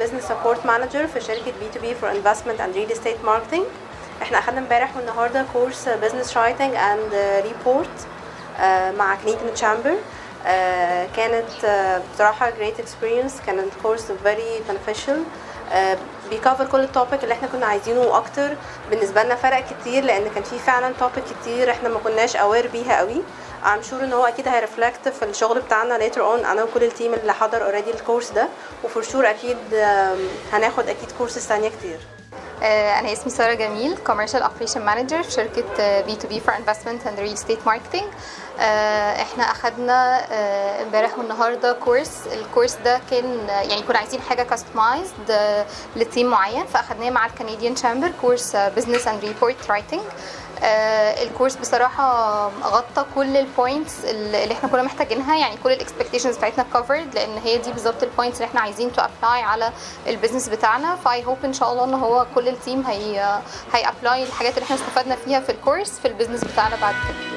Business Support Manager في شركة B2B for Investment and Real Estate Marketing. احنا اخدنا امبارح والنهارده كورس Business Writing and Report مع Canadian Chamber. كانت بصراحة great experience. كان الكورس very beneficial. بيكفر كل التوبيك اللي احنا كنا عايزينه واكتر. بالنسبه لنا فرق كتير لان كان في فعلا توبيك كتير احنا ما كناش اوير بيها قوي. I'm sure ان هو اكيد هيرفلكت في الشغل بتاعنا later on. انا وكل التيم اللي حضر اوريدي الكورس ده وفور شور اكيد هناخد اكيد كورسز ثانيه كتير. أنا اسمي سارة جميل Commercial Operation Manager في شركة B2B for Investment and Real Estate Marketing. احنا أخدنا امبارح والنهاردة الكورس ده كان يعني كنا عايزين حاجة customized لتيم معين فأخدناه مع الكنديان Chamber كورس Business and Report Writing. الكورس بصراحة غطى كل البوينتس اللي احنا كنا محتاجينها يعني كل الاكسبكتيشنز بتاعتنا covered لان هي دي بالظبط البوينتس اللي احنا عايزين تو ابلاي على البيزنس بتاعنا. فاي هوب ان شاء الله ان هو كل التيم هي ابلاي الحاجات اللي احنا استفدنا فيها في الكورس في البيزنس بتاعنا بعد كده.